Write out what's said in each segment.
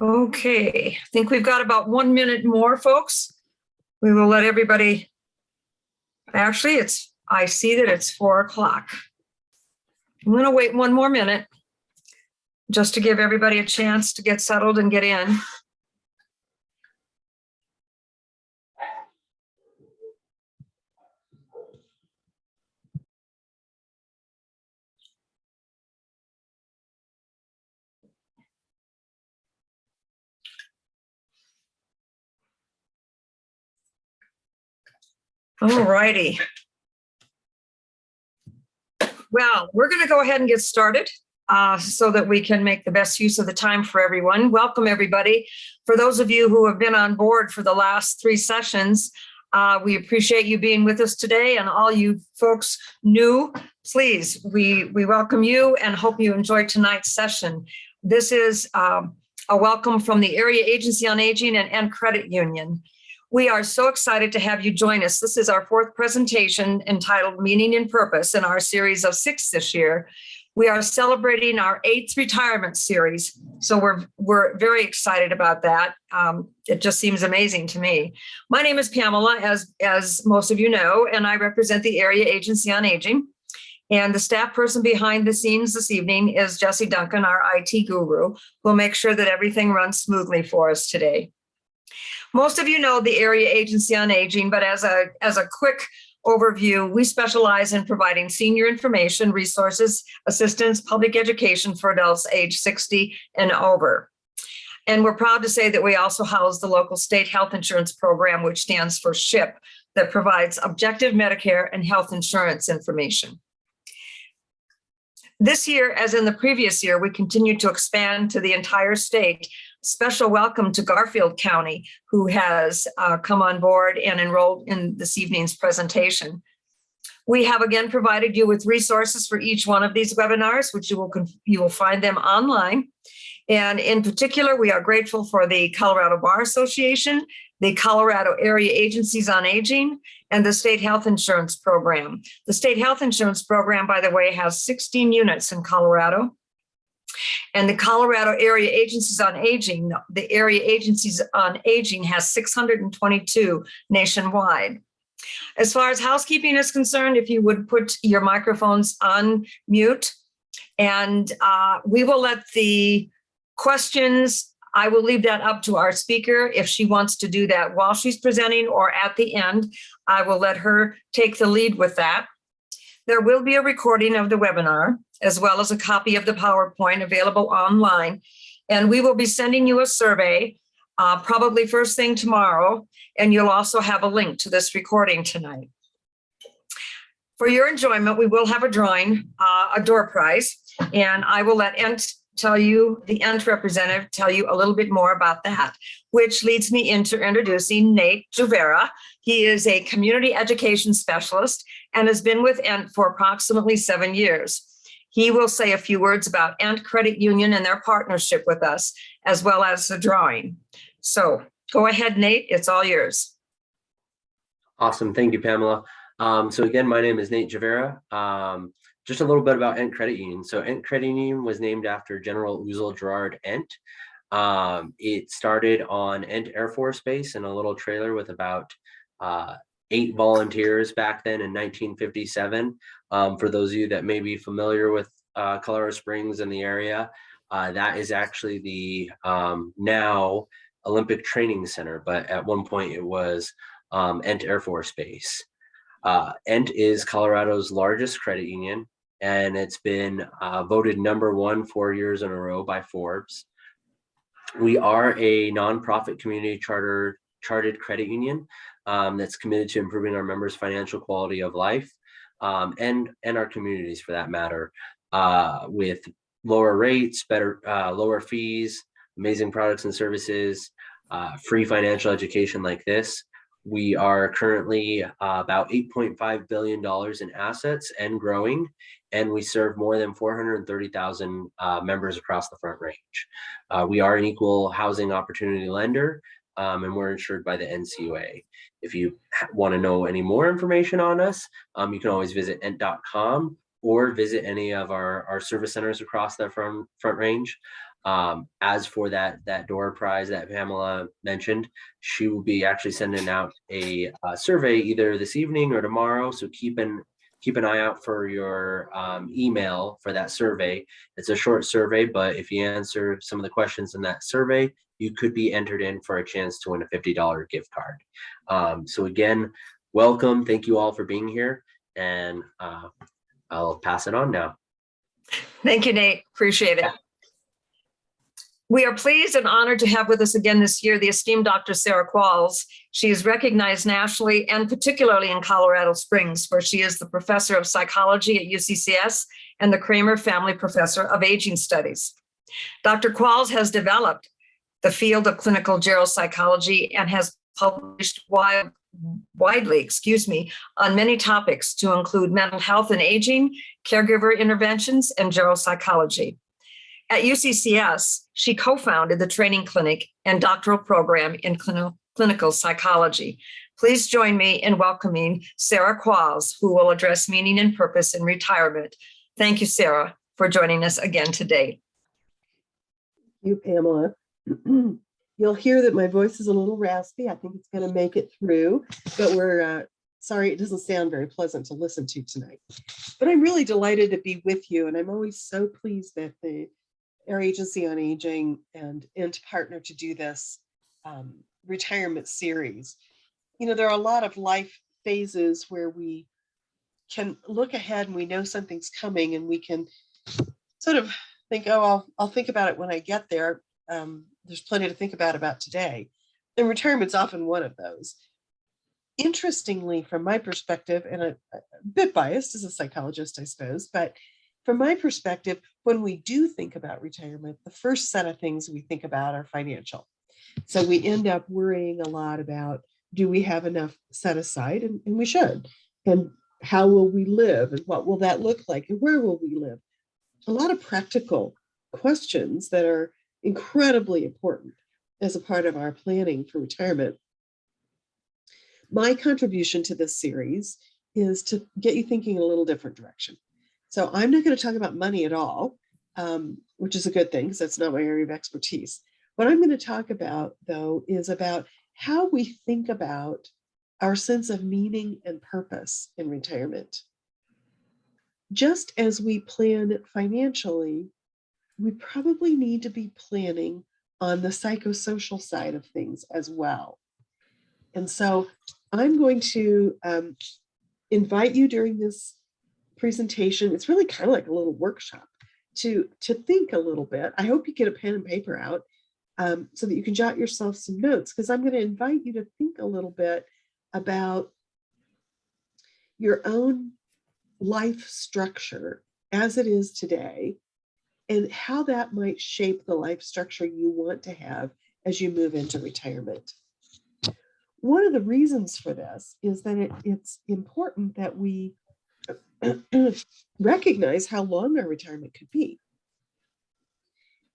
Okay, I think we've got about 1 minute more, folks. We will let everybody, actually, I see that it's 4 o'clock. I'm going to wait 1 more minute just to give everybody a chance to get settled and get in. All righty. Well, we're going to go ahead and get started so that we can make the best use of the time for everyone. Welcome, everybody. For those of you who have been on board for the last 3 sessions, we appreciate you being with us today, and all you folks new, please, we welcome you and hope you enjoyed tonight's session. This is a welcome from the Area Agency on Aging and Credit Union. We are so excited to have you join us. This is our 4th presentation entitled Meaning and Purpose in our series of 6 this year. We are celebrating our 8th retirement series, so we're very excited about that. It just seems amazing to me. My name is Pamela, as most of you know, and I represent the Area Agency on Aging. And the staff person behind the scenes this evening is Jesse Duncan, our IT guru, who will make sure that everything runs smoothly for us today. Most of you know the Area Agency on Aging, but as a quick overview, we specialize in providing senior information, resources, assistance, public education for adults age 60 and over. And we're proud to say that we also house the local state health insurance program, which stands for SHIP, that provides objective Medicare and health insurance information. This year, as in the previous year, we continue to expand to the entire state. Special welcome to Garfield County, who has come on board and enrolled in this evening's presentation. We have again provided you with resources for each one of these webinars, which you will find them online. And in particular, we are grateful for the Colorado Bar Association, the Colorado Area Agencies on Aging, and the State Health Insurance Program. The State Health Insurance Program, by the way, has 16 units in Colorado. And the Colorado Area Agencies on Aging, the Area Agencies on Aging has 622 nationwide. As far as housekeeping is concerned, if you would put your microphones on mute, and we will let the questions, I will leave that up to our speaker if she wants to do that while she's presenting or at the end. I will let her take the lead with that. There will be a recording of the webinar, as well as a copy of the PowerPoint available online. And we will be sending you a survey, probably first thing tomorrow, and you'll also have a link to this recording tonight. For your enjoyment, we will have a drawing, a door prize, and I will let the ENT representative tell you a little bit more about that, which leads me into introducing Nate Javera. He is a community education specialist and has been with ENT for approximately 7 years. He will say a few words about ENT Credit Union and their partnership with us, as well as the drawing. So go ahead, Nate, it's all yours. Awesome, thank you, Pamela. So again, my name is Nate Javera. Just a little bit about ENT Credit Union. So ENT Credit Union was named after General Uzal Gerard ENT. It started on ENT Air Force Base in a little trailer with about 8 volunteers back then in 1957. For those of you that may be familiar with Colorado Springs and the area, that is actually the now Olympic Training Center, but at one point it was ENT Air Force Base. ENT is Colorado's largest credit union, and it's been voted #1 4 years in a row by Forbes. We are a nonprofit community chartered credit union that's committed to improving our members' financial quality of life and our communities, for that matter, with lower rates, lower fees, amazing products and services, free financial education like this. We are currently about $8.5 billion in assets and growing, and we serve more than 430,000 members across the Front Range. We are an equal housing opportunity lender, and we're insured by the NCUA. If you want to know any more information on us, you can always visit ent.com or visit any of our service centers across the Front Range. As for that door prize that Pamela mentioned, she will be actually sending out a survey either this evening or tomorrow. So keep an eye out for your email for that survey. It's a short survey, but if you answer some of the questions in that survey, you could be entered in for a chance to win a $50 gift card. So again, welcome. Thank you all for being here, and I'll pass it on now. Thank you, Nate. Appreciate it. We are pleased and honored to have with us again this year the esteemed Dr. Sara Qualls. She is recognized nationally and particularly in Colorado Springs, where she is the professor of psychology at UCCS and the Kraemer Family Professor of Aging Studies. Dr. Qualls has developed the field of clinical geropsychology and has published widely, on many topics to include mental health and aging, caregiver interventions, and geropsychology. At UCCS, she co-founded the training clinic and doctoral program in clinical psychology. Please join me in welcoming Sara Qualls, who will address meaning and purpose in retirement. Thank you, Sara, for joining us again today. Thank you, Pamela. You'll hear that my voice is a little raspy. I think it's going to make it through, but we're sorry it doesn't sound very pleasant to listen to tonight. But I'm really delighted to be with you, and I'm always so pleased that our Agency on Aging and to partner to do this retirement series. You know, there are a lot of life phases where we can look ahead and we know something's coming, and we can sort of think, oh, I'll think about it when I get there. There's plenty to think about today. And retirement's often one of those. Interestingly, from my perspective, and a bit biased as a psychologist, I suppose, but from my perspective, when we do think about retirement, the first set of things we think about are financial. So we end up worrying a lot about, do we have enough set aside? And we should. And how will we live? And what will that look like? And where will we live? A lot of practical questions that are incredibly important as a part of our planning for retirement. My contribution to this series is to get you thinking in a little different direction. So I'm not going to talk about money at all, which is a good thing because that's not my area of expertise. What I'm going to talk about, though, is about how we think about our sense of meaning and purpose in retirement. Just as we plan financially, we probably need to be planning on the psychosocial side of things as well. And so I'm going to invite you during this presentation. It's really kind of like a little workshop to think a little bit. I hope you get a pen and paper out so that you can jot yourself some notes, because I'm going to invite you to think a little bit about your own life structure as it is today and how that might shape the life structure you want to have as you move into retirement. One of the reasons for this is that it's important that we recognize how long our retirement could be.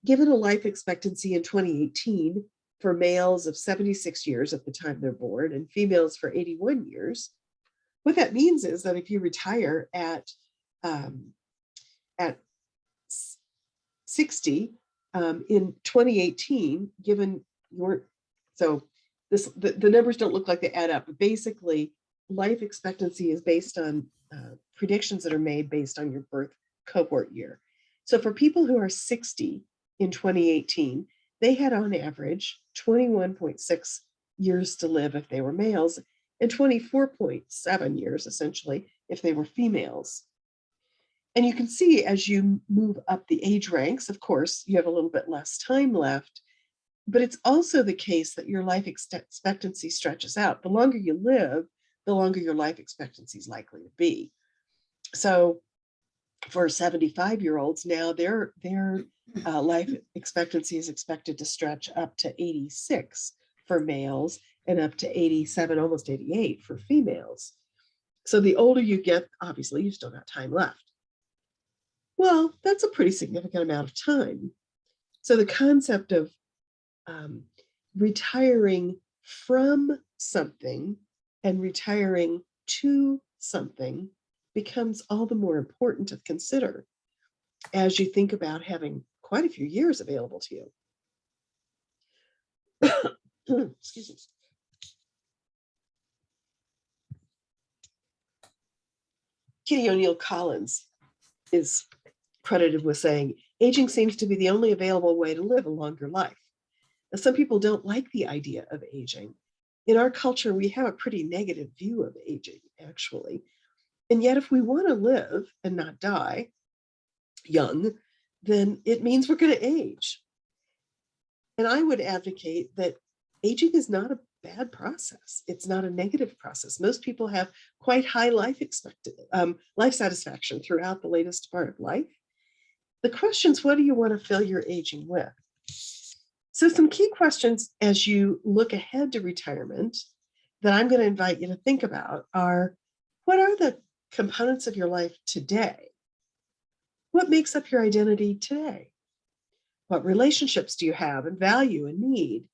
Given a life expectancy in 2018 for males of 76 years at the time they're born and females for 81 years, what that means is that if you retire at 60 in 2018, given your, so the numbers don't look like they add up, but basically life expectancy is based on predictions that are made based on your birth cohort year. So for people who are 60 in 2018, they had on average 21.6 years to live if they were males and 24.7 years essentially if they were females. And you can see as you move up the age ranks, of course, you have a little bit less time left, but it's also the case that your life expectancy stretches out. The longer you live, the longer your life expectancy is likely to be. So for 75-year-olds now, their life expectancy is expected to stretch up to 86 for males and up to 87, almost 88 for females. So the older you get, obviously, you've still got time left. Well, that's a pretty significant amount of time. So the concept of retiring from something and retiring to something becomes all the more important to consider as you think about having quite a few years available to you. Excuse me. Kitty O'Neill Collins is credited with saying, aging seems to be the only available way to live a longer life. Now, some people don't like the idea of aging. In our culture, we have a pretty negative view of aging, actually. And yet, if we want to live and not die young, then it means we're going to age. And I would advocate that aging is not a bad process. It's not a negative process. Most people have quite high life satisfaction throughout the latest part of life. The question is, what do you want to fill your aging with? So some key questions as you look ahead to retirement that I'm going to invite you to think about are, what are the components of your life today? What makes up your identity today? What relationships do you have and value and need?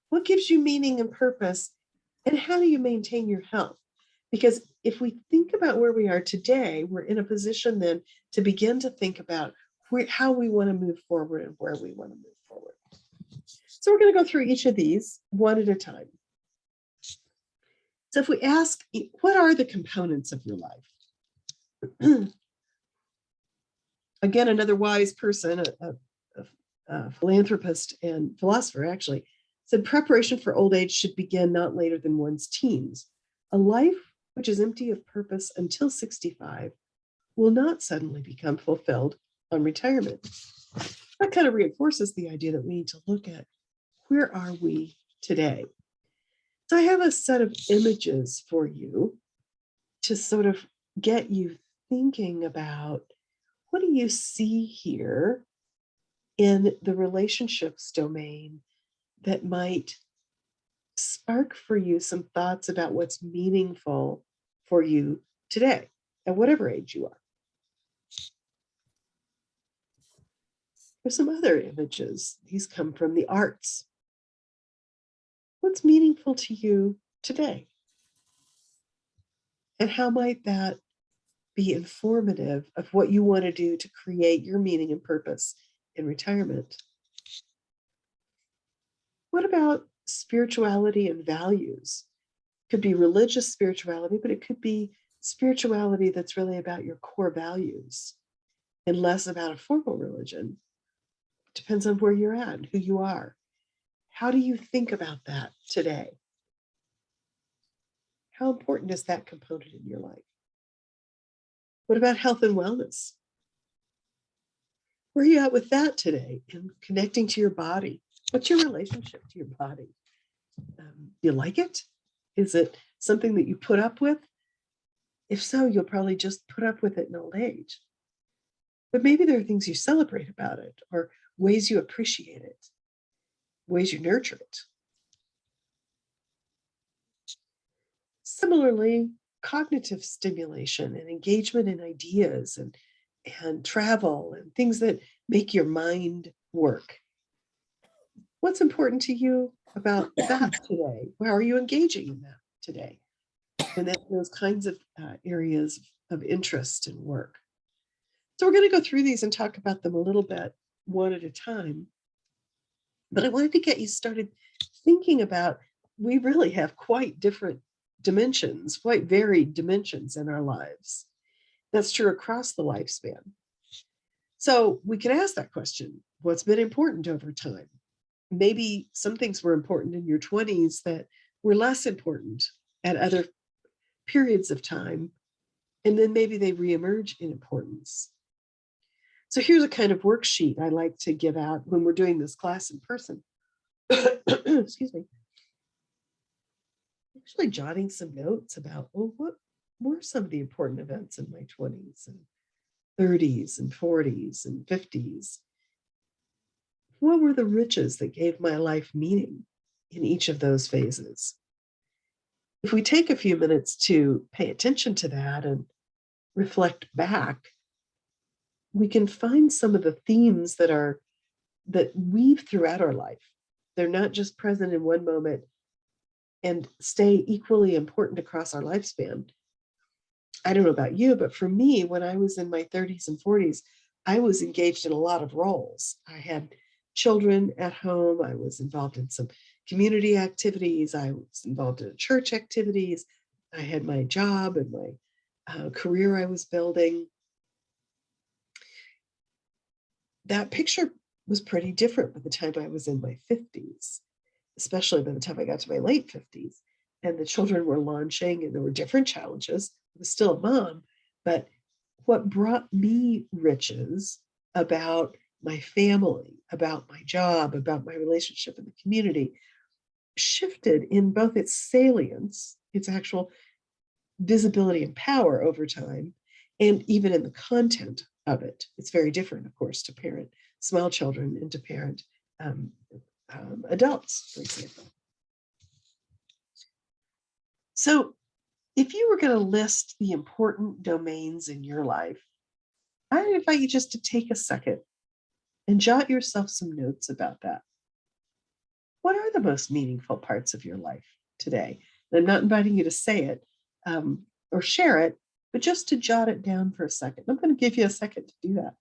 What gives you meaning and purpose? And how do you maintain your health? Because if we think about where we are today, we're in a position then to begin to think about how we want to move forward and where we want to move forward. So we're going to go through each of these one at a time. So if we ask, what are the components of your life? Again, another wise person, a philanthropist and philosopher actually, said preparation for old age should begin not later than one's teens. A life which is empty of purpose until 65 will not suddenly become fulfilled on retirement. That kind of reinforces the idea that we need to look at, where are we today? So I have a set of images for you to sort of get you thinking about, what do you see here in the relationships domain that might spark for you some thoughts about what's meaningful for you today, at whatever age you are. There's some other images. These come from the arts. What's meaningful to you today? And how might that be informative of what you want to do to create your meaning and purpose in retirement? What about spirituality and values? Could be religious spirituality, but it could be spirituality that's really about your core values and less about a formal religion. Depends on where you're at, who you are. How do you think about that today? How important is that component in your life? What about health and wellness? Where are you at with that today and connecting to your body? What's your relationship to your body? You like it? Is it something that you put up with? If so, you'll probably just put up with it in old age. But maybe there are things you celebrate about it, or ways you appreciate it, ways you nurture it. Similarly, cognitive stimulation and engagement in ideas and travel and things that make your mind work. What's important to you about that today? How are you engaging in that today? And those kinds of areas of interest and work. So we're going to go through these and talk about them a little bit, one at a time. But I wanted to get you started thinking about, we really have quite different dimensions, quite varied dimensions in our lives. That's true across the lifespan. So we can ask that question, what's been important over time? Maybe some things were important in your 20s that were less important at other periods of time, and then maybe they reemerge in importance. So here's a kind of worksheet I like to give out when we're doing this class in person. Excuse me. Actually jotting some notes about, well, what were some of the important events in my 20s and 30s and 40s and 50s? What were the riches that gave my life meaning in each of those phases? If we take a few minutes to pay attention to that and reflect back, we can find some of the themes that weave throughout our life. They're not just present in one moment and stay equally important across our lifespan. I don't know about you, but for me, when I was in my 30s and 40s, I was engaged in a lot of roles. I had children at home. I was involved in some community activities. I was involved in church activities. I had my job and my career I was building. That picture was pretty different by the time I was in my 50s, especially by the time I got to my late 50s. And the children were launching and there were different challenges. I was still a mom, but what brought me riches about my family, about my job, about my relationship in the community shifted in both its salience, its actual visibility and power over time, and even in the content of it. It's very different, of course, to parent small children and to parent adults, for example. So if you were going to list the important domains in your life, I invite you just to take a second and jot yourself some notes about that. What are the most meaningful parts of your life today? And I'm not inviting you to say it or share it, but just to jot it down for a second. I'm going to give you a second to do that.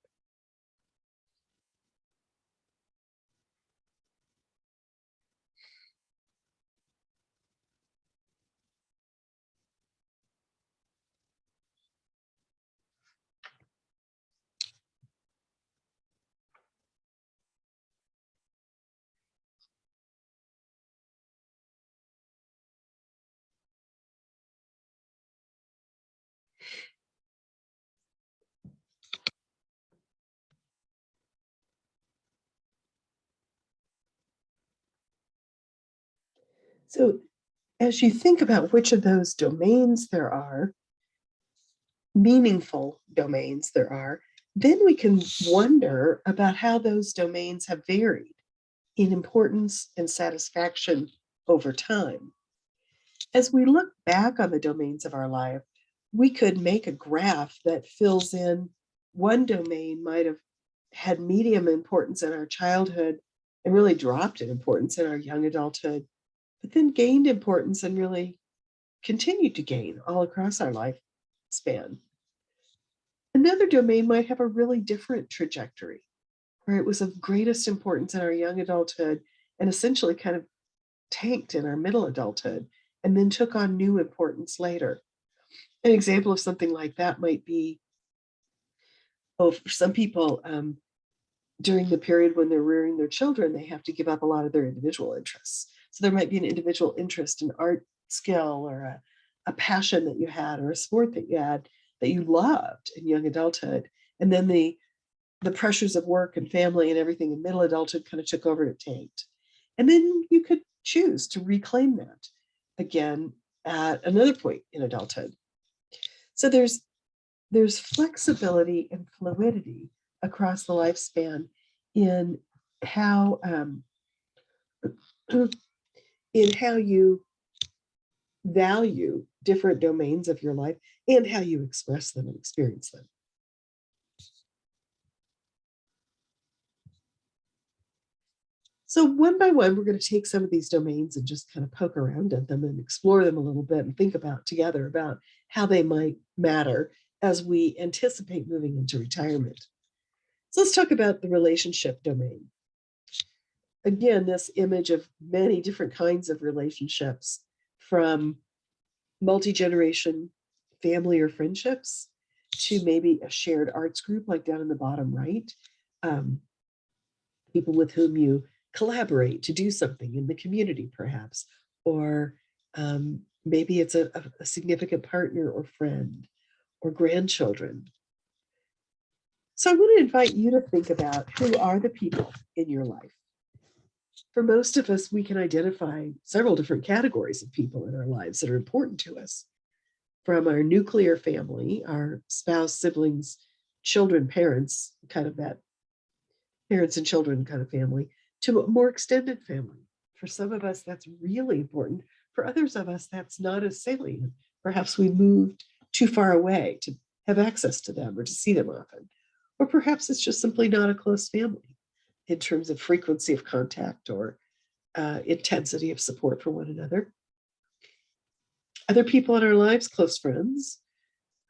So as you think about which of those domains there are, meaningful domains there are, then we can wonder about how those domains have varied in importance and satisfaction over time. As we look back on the domains of our life, we could make a graph that fills in one domain might have had medium importance in our childhood and really dropped in importance in our young adulthood, but then gained importance and really continued to gain all across our life span. Another domain might have a really different trajectory, where it was of greatest importance in our young adulthood and essentially kind of tanked in our middle adulthood and then took on new importance later. An example of something like that might be, for some people, during the period when they're rearing their children, they have to give up a lot of their individual interests. So there might be an individual interest in art skill or a passion that you had or a sport that you had that you loved in young adulthood. And then the pressures of work and family and everything in middle adulthood kind of took over and it tanked. And then you could choose to reclaim that again at another point in adulthood. So there's flexibility and fluidity across the lifespan in how you value different domains of your life and how you express them and experience them. So one by one, we're going to take some of these domains and just kind of poke around at them and explore them a little bit and think about together about how they might matter as we anticipate moving into retirement. So let's talk about the relationship domain. Again, this image of many different kinds of relationships, from multi-generation family or friendships to maybe a shared arts group like down in the bottom right, people with whom you collaborate to do something in the community perhaps, or maybe it's a significant partner or friend or grandchildren. So I want to invite you to think about who are the people in your life. For most of us, we can identify several different categories of people in our lives that are important to us, from our nuclear family, our spouse, siblings, children, parents, kind of that parents and children kind of family, to a more extended family. For some of us, that's really important. For others of us, that's not as salient. Perhaps we moved too far away to have access to them or to see them often. Or perhaps it's just simply not a close family in terms of frequency of contact or intensity of support for one another. Other people in our lives, close friends,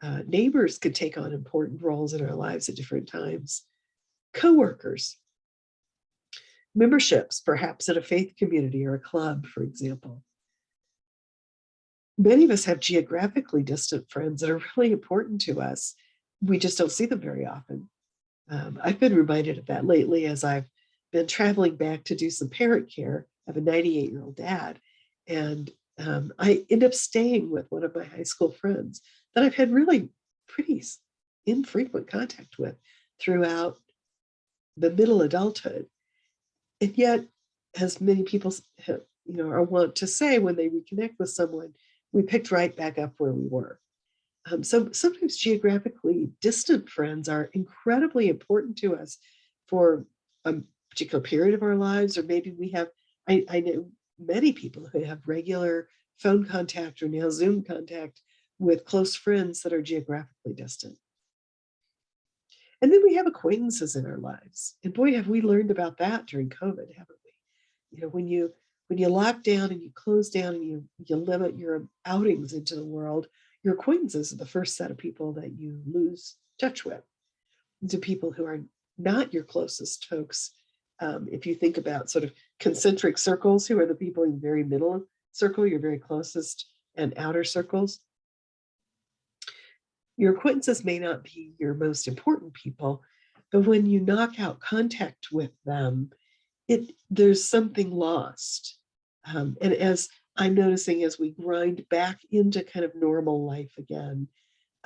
Neighbors could take on important roles in our lives at different times. Coworkers, memberships, perhaps at a faith community or a club, for example. Many of us have geographically distant friends that are really important to us. We just don't see them very often. I've been reminded of that lately as I've been traveling back to do some parent care. I have a 98-year-old dad, and I end up staying with one of my high school friends that I've had really pretty infrequent contact with throughout the middle adulthood. And yet, as many people are wont to say when they reconnect with someone, we picked right back up where we were. So sometimes geographically distant friends are incredibly important to us for a particular period of our lives, or maybe we have, I know many people who have regular phone contact or now Zoom contact with close friends that are geographically distant. And then we have acquaintances in our lives. And boy, have we learned about that during COVID, haven't we? When you lock down and you close down and you limit your outings into the world, your acquaintances are the first set of people that you lose touch with. To people who are not your closest folks. If you think about sort of concentric circles, who are the people in the very middle circle, your very closest and outer circles, your acquaintances may not be your most important people, but when you knock out contact with them, there's something lost. And as I'm noticing as we grind back into kind of normal life again,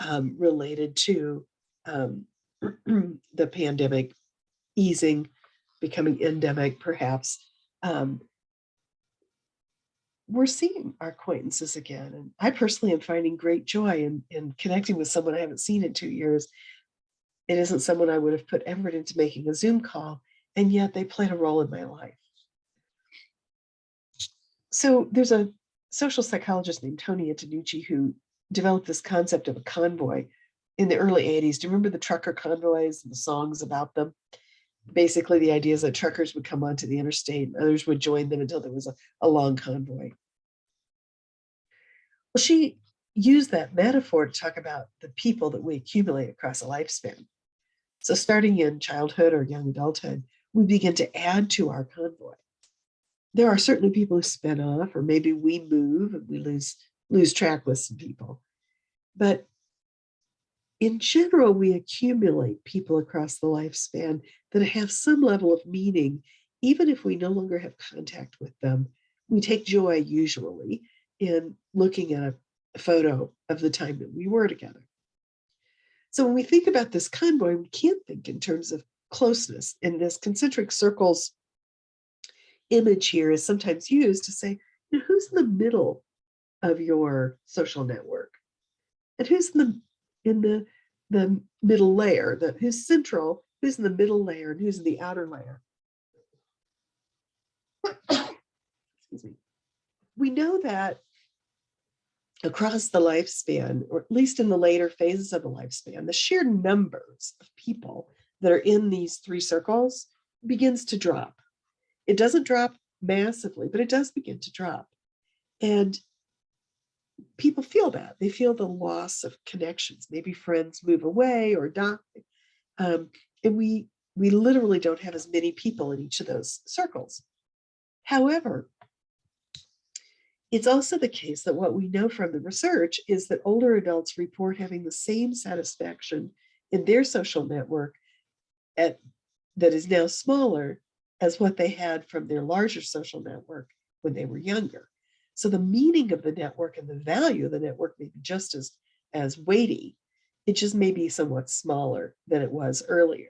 related to the pandemic easing, becoming endemic, perhaps, we're seeing our acquaintances again. And I personally am finding great joy in connecting with someone I haven't seen in 2 years. It isn't someone I would have put effort into making a Zoom call, and yet they played a role in my life. So there's a social psychologist named Tony Antonucci who developed this concept of a convoy in the early 80s. Do you remember the trucker convoys and the songs about them? Basically, the idea is that truckers would come onto the interstate and others would join them until there was a long convoy. Well, she used that metaphor to talk about the people that we accumulate across a lifespan. So starting in childhood or young adulthood, we begin to add to our convoy. There are certainly people who spin off, or maybe we move and we lose track with some people. But in general, we accumulate people across the lifespan that have some level of meaning, even if we no longer have contact with them. We take joy usually in looking at a photo of the time that we were together. So when we think about this convoy, we can't think in terms of closeness. And this concentric circles image here is sometimes used to say, who's in the middle of your social network? And who's in the middle layer, who's central, who's in the middle layer, and who's in the outer layer? Excuse me. We know that across the lifespan, or at least in the later phases of the lifespan, the sheer numbers of people that are in these three circles begins to drop. It doesn't drop massively, but it does begin to drop. And people feel that. They feel the loss of connections. Maybe friends move away or die. And we literally don't have as many people in each of those circles. However, it's also the case that what we know from the research is that older adults report having the same satisfaction in their social network that is now smaller as what they had from their larger social network when they were younger. So the meaning of the network and the value of the network may be just as weighty. It just may be somewhat smaller than it was earlier.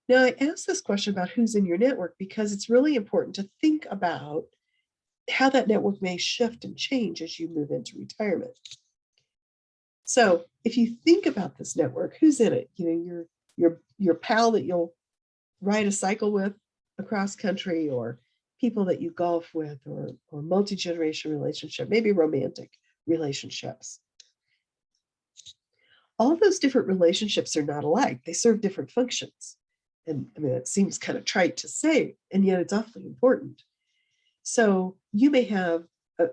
Now, I asked this question about who's in your network because it's really important to think about how that network may shift and change as you move into retirement. So if you think about this network, who's in it? Your pal that you'll ride a cycle with across country, or people that you golf with, or multi-generation relationship, maybe romantic relationships. All those different relationships are not alike. They serve different functions. And I mean, it seems kind of trite to say, and yet it's awfully important. So you may have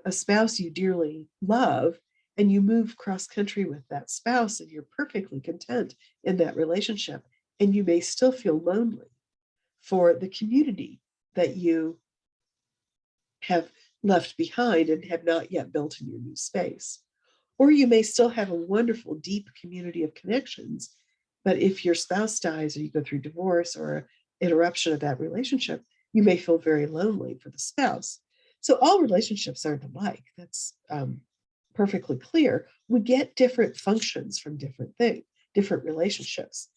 a spouse you dearly love, and you move cross country with that spouse and you're perfectly content in that relationship, and you may still feel lonely for the community that you have left behind and have not yet built in your new space. Or you may still have a wonderful, deep community of connections, but if your spouse dies or you go through divorce or interruption of that relationship, you may feel very lonely for the spouse. So all relationships aren't alike. That's perfectly clear. We get different functions from different things, different relationships.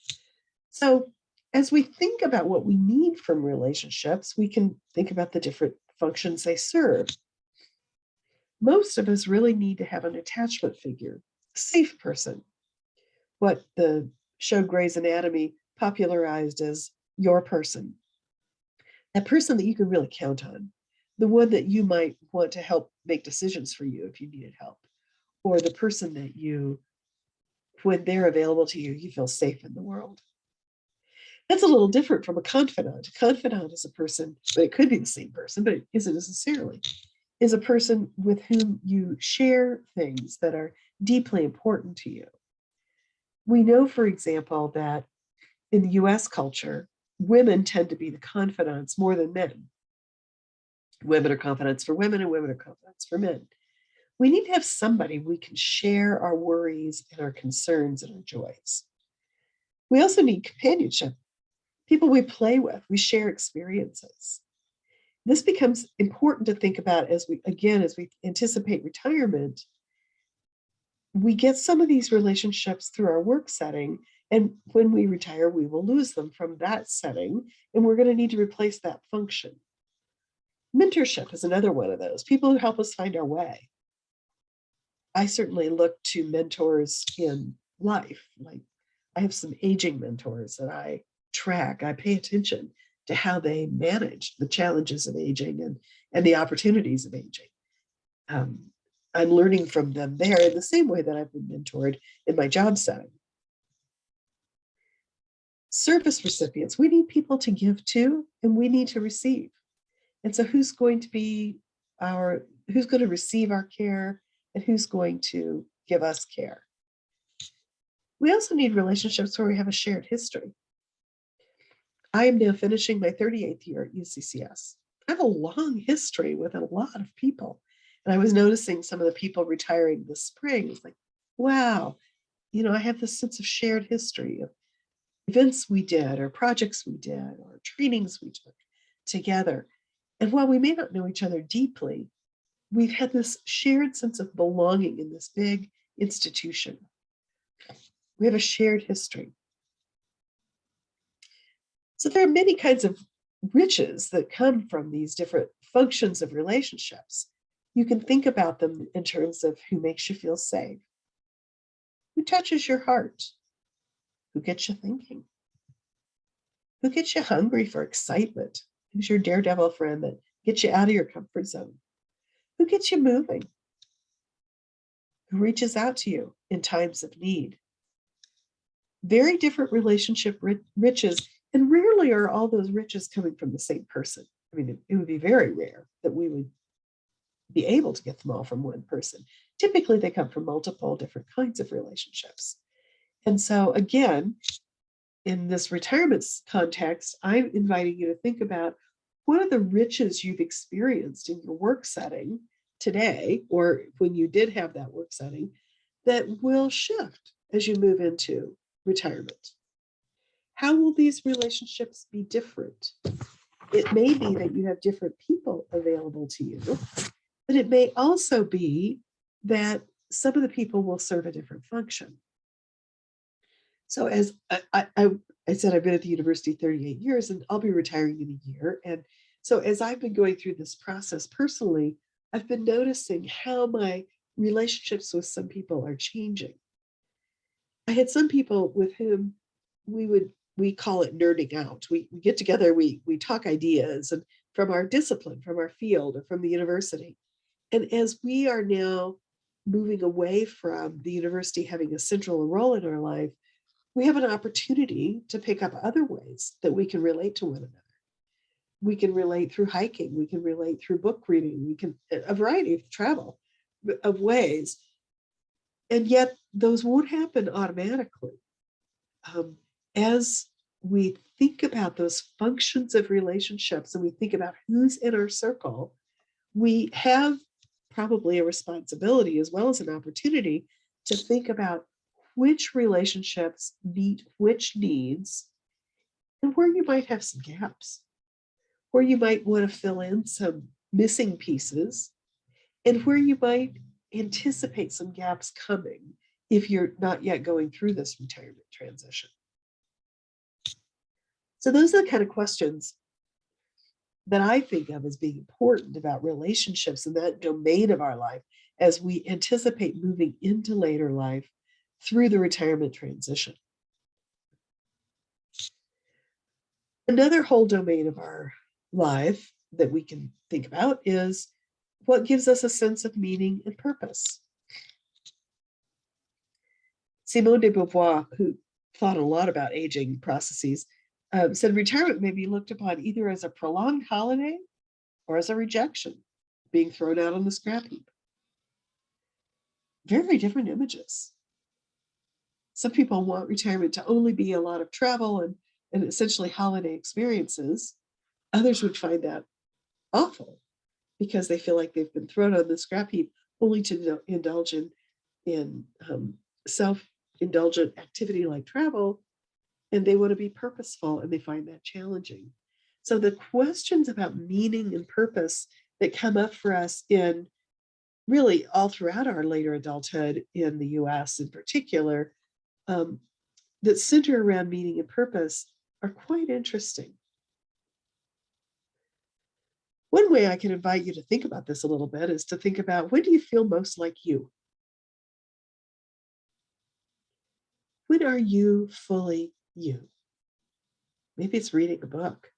So as we think about what we need from relationships, we can think about the different functions they serve. Most of us really need to have an attachment figure, a safe person, what the show Grey's Anatomy popularized as your person, a person that you can really count on, the one that you might want to help make decisions for you if you needed help, or the person that you, when they're available to you, you feel safe in the world. That's a little different from a confidant. A confidant is a person, but it could be the same person, but it isn't necessarily, is a person with whom you share things that are deeply important to you. We know, for example, that in the US culture, women tend to be the confidants more than men. Women are confidants for women and women are confidants for men. We need to have somebody we can share our worries and our concerns and our joys. We also need companionship, people we play with, we share experiences. This becomes important to think about as we anticipate retirement. We get some of these relationships through our work setting, and when we retire, we will lose them from that setting, and we're going to need to replace that function. Mentorship is another one of those, people who help us find our way. I certainly look to mentors in life. Like I have some aging mentors that I track. I pay attention to how they manage the challenges of aging and the opportunities of aging. I'm learning from them there in the same way that I've been mentored in my job setting. Service recipients, we need people to give to and we need to receive. And so who's going to receive our care and who's going to give us care? We also need relationships where we have a shared history. I am now finishing my 38th year at UCCS. I have a long history with a lot of people. And I was noticing some of the people retiring this spring. It's like, wow, I have this sense of shared history of events we did or projects we did or trainings we took together. And while we may not know each other deeply, we've had this shared sense of belonging in this big institution. We have a shared history. So there are many kinds of riches that come from these different functions of relationships. You can think about them in terms of who makes you feel safe, who touches your heart, who gets you thinking, who gets you hungry for excitement, who's your daredevil friend that gets you out of your comfort zone, who gets you moving, who reaches out to you in times of need. Very different relationship riches, and rarely are all those riches coming from the same person. I mean, it would be very rare that we would be able to get them all from one person. Typically, they come from multiple different kinds of relationships. And so again, in this retirement context, I'm inviting you to think about what are the riches you've experienced in your work setting today, or when you did have that work setting, that will shift as you move into retirement. How will these relationships be different? It may be that you have different people available to you, but it may also be that some of the people will serve a different function. So as I said, I've been at the university 38 years and I'll be retiring in a year. And so as I've been going through this process personally, I've been noticing how my relationships with some people are changing. I had some people with whom we call it nerding out. We get together, we talk ideas and from our discipline, from our field, or from the university. And as we are now moving away from the university having a central role in our life, we have an opportunity to pick up other ways that we can relate to one another. We can relate through hiking, we can relate through book reading, we can a variety of travel of ways. And yet those won't happen automatically. As we think about those functions of relationships and we think about who's in our circle, we have probably a responsibility as well as an opportunity to think about which relationships meet which needs and where you might have some gaps, where you might want to fill in some missing pieces, and where you might anticipate some gaps coming if you're not yet going through this retirement transition. So those are the kind of questions that I think of as being important about relationships in that domain of our life as we anticipate moving into later life through the retirement transition. Another whole domain of our life that we can think about is what gives us a sense of meaning and purpose. Simone de Beauvoir, who thought a lot about aging processes, said retirement may be looked upon either as a prolonged holiday or as a rejection, being thrown out on the scrap heap. Very different images. Some people want retirement to only be a lot of travel and essentially holiday experiences. Others would find that awful because they feel like they've been thrown on the scrap heap only to indulge in self-indulgent activity like travel, and they want to be purposeful and they find that challenging. So the questions about meaning and purpose that come up for us in really all throughout our later adulthood in the US in particular, that center around meaning and purpose are quite interesting. One way I can invite you to think about this a little bit is to think about, when do you feel most like you? When are you fully you? Maybe it's reading a book.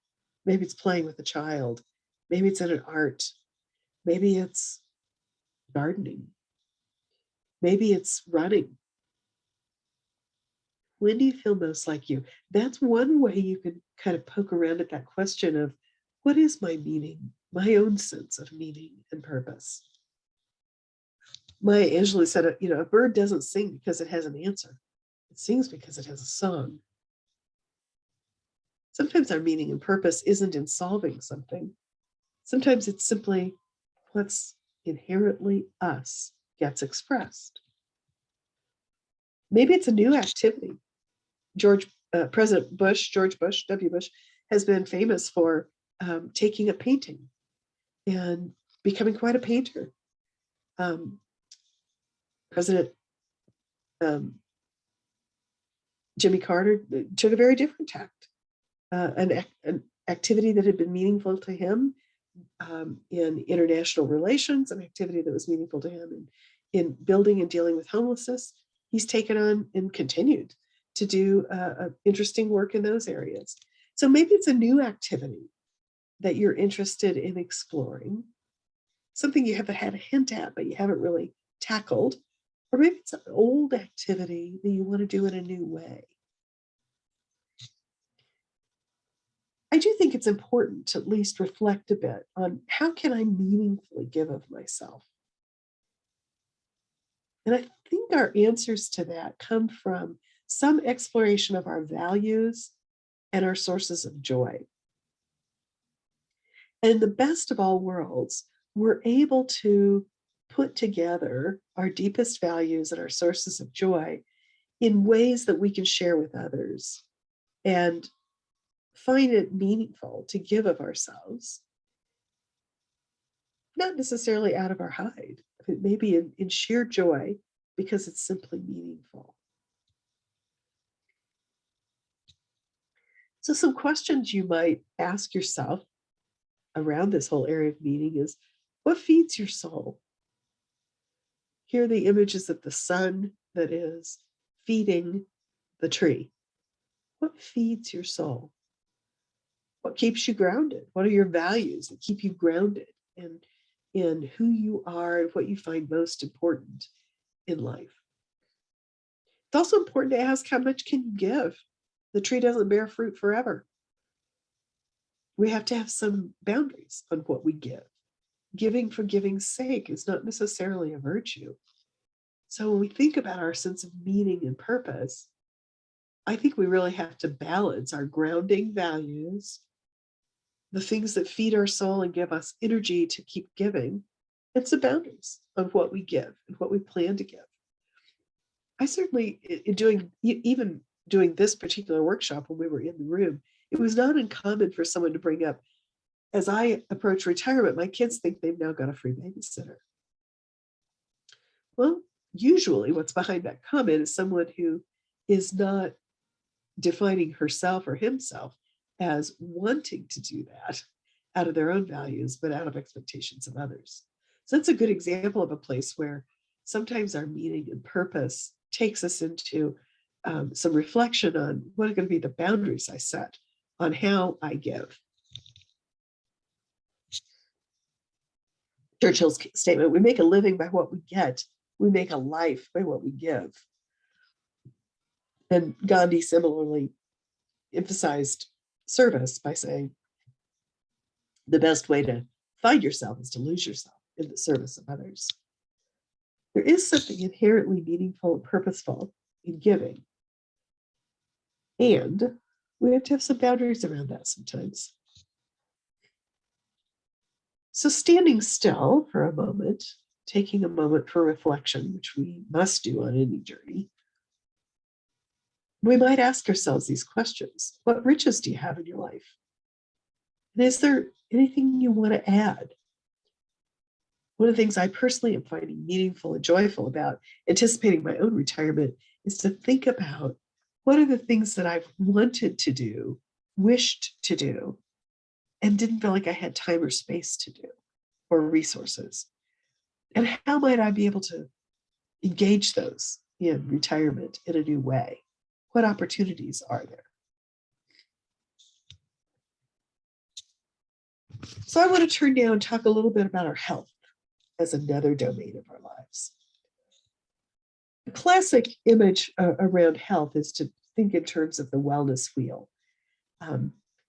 Maybe it's playing with a child. Maybe it's in an art. Maybe it's gardening. Maybe it's running. When do you feel most like you? That's one way you can kind of poke around at that question of, what is my meaning, my own sense of meaning and purpose? Maya Angelou said, a bird doesn't sing because it has an answer. It sings because it has a song. Sometimes our meaning and purpose isn't in solving something. Sometimes it's simply what's inherently us gets expressed. Maybe it's a new activity. President Bush, George Bush, W. Bush, has been famous for taking a painting and becoming quite a painter. President Jimmy Carter took a very different tact. An activity that had been meaningful to him in international relations, an activity that was meaningful to him in building and dealing with homelessness. He's taken on and continued to do interesting work in those areas. So maybe it's a new activity that you're interested in exploring, something you haven't had a hint at, but you haven't really tackled, or maybe it's an old activity that you want to do in a new way. I do think it's important to at least reflect a bit on, how can I meaningfully give of myself? And I think our answers to that come from some exploration of our values and our sources of joy. And in the best of all worlds, we're able to put together our deepest values and our sources of joy in ways that we can share with others and find it meaningful to give of ourselves, not necessarily out of our hide, but maybe in sheer joy because it's simply meaningful. So some questions you might ask yourself around this whole area of meaning is, what feeds your soul? Here are the images of the sun that is feeding the tree. What feeds your soul? What keeps you grounded? What are your values that keep you grounded in who you are and what you find most important in life? It's also important to ask, how much can you give? The tree doesn't bear fruit forever. We have to have some boundaries on what we give. Giving for giving's sake is not necessarily a virtue. So when we think about our sense of meaning and purpose, I think we really have to balance our grounding values, the things that feed our soul and give us energy to keep giving, and some boundaries of what we give and what we plan to give. I certainly, even doing this particular workshop when we were in the room, it was not uncommon for someone to bring up, as I approach retirement, my kids think they've now got a free babysitter. Well, usually what's behind that comment is someone who is not defining herself or himself as wanting to do that out of their own values, but out of expectations of others. So that's a good example of a place where sometimes our meaning and purpose takes us into some reflection on what are going to be the boundaries I set on how I give. Churchill's statement, we make a living by what we get, we make a life by what we give. And Gandhi similarly emphasized service by saying, the best way to find yourself is to lose yourself in the service of others. There is something inherently meaningful and purposeful in giving. And we have to have some boundaries around that sometimes. So standing still for a moment, taking a moment for reflection, which we must do on any journey, we might ask ourselves these questions. What riches do you have in your life? And is there anything you want to add? One of the things I personally am finding meaningful and joyful about anticipating my own retirement is to think about what are the things that I've wanted to do, wished to do, and didn't feel like I had time or space to do, or resources. And how might I be able to engage those in retirement in a new way? What opportunities are there? So I want to turn now and talk a little bit about our health as another domain of our lives. The classic image around health is to think in terms of the wellness wheel.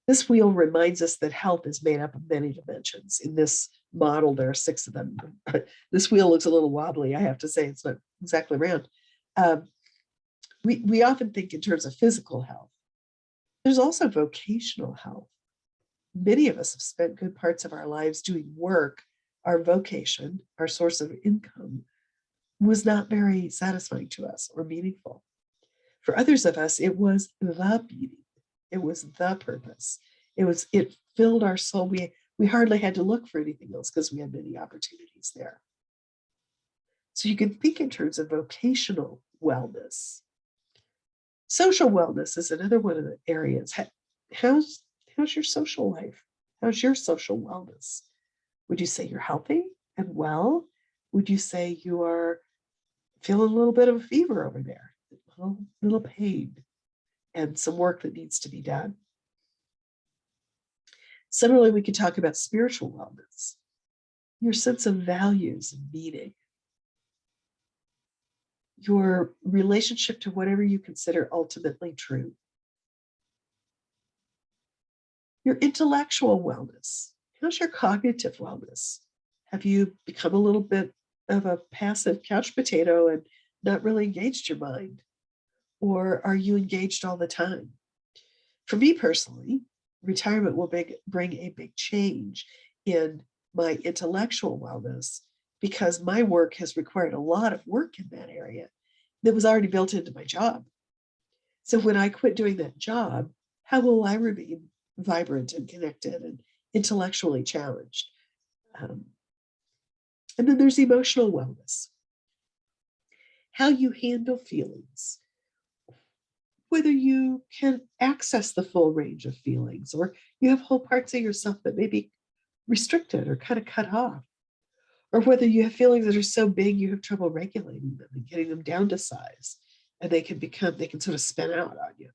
This wheel reminds us that health is made up of many dimensions. In this model, there are 6 of them. This wheel looks a little wobbly, I have to say, it's not exactly round. We often think in terms of physical health. There's also vocational health. Many of us have spent good parts of our lives doing work. Our vocation, our source of income, was not very satisfying to us or meaningful. For others of us, it was the meaning. It was the purpose. It filled our soul. We hardly had to look for anything else because we had many opportunities there. So you can think in terms of vocational wellness. Social wellness is another one of the areas. How's your social life? How's your social wellness? Would you say you're healthy and well? Would you say you are feeling a little bit of a fever over there, a little pain, and some work that needs to be done? Similarly, we could talk about spiritual wellness, your sense of values and meaning, your relationship to whatever you consider ultimately true, your intellectual wellness. How's your cognitive wellness? Have you become a little bit of a passive couch potato and not really engaged your mind? Or are you engaged all the time? For me personally, retirement will bring a big change in my intellectual wellness because my work has required a lot of work in that area that was already built into my job. So when I quit doing that job, how will I remain vibrant and connected and intellectually challenged? And then there's emotional wellness. How you handle feelings, whether you can access the full range of feelings, or you have whole parts of yourself that may be restricted or kind of cut off, or whether you have feelings that are so big you have trouble regulating them and getting them down to size, and they can sort of spin out on you.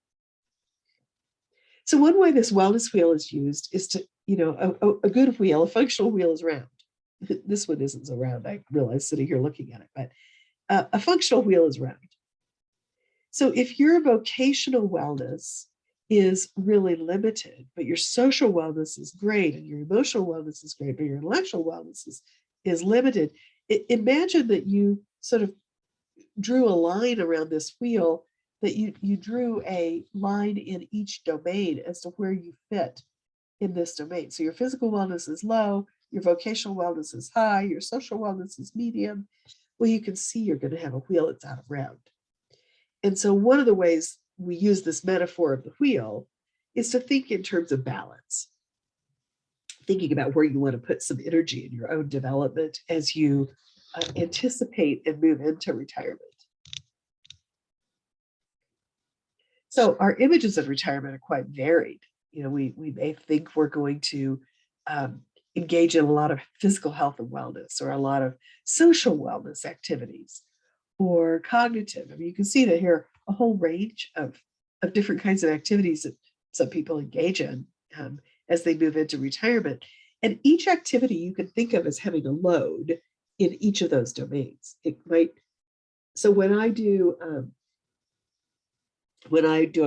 So one way this wellness wheel is used is to, a good wheel, a functional wheel is round. This one isn't so round, I realize sitting here looking at it, but a functional wheel is round. So if your vocational wellness is really limited, but your social wellness is great and your emotional wellness is great, but your intellectual wellness is limited, imagine that you sort of drew a line around this wheel, that you drew a line in each domain as to where you fit in this domain. So your physical wellness is low, your vocational wellness is high, your social wellness is medium. Well, you can see you're going to have a wheel that's out of round. And so one of the ways we use this metaphor of the wheel is to think in terms of balance, thinking about where you want to put some energy in your own development as you anticipate and move into retirement. So our images of retirement are quite varied. You know, we may think we're going to engage in a lot of physical health and wellness, or a lot of social wellness activities, or cognitive. I mean, you can see that here a whole range of different kinds of activities that some people engage in as they move into retirement. And each activity you can think of as having a load in each of those domains. It might, so when I do a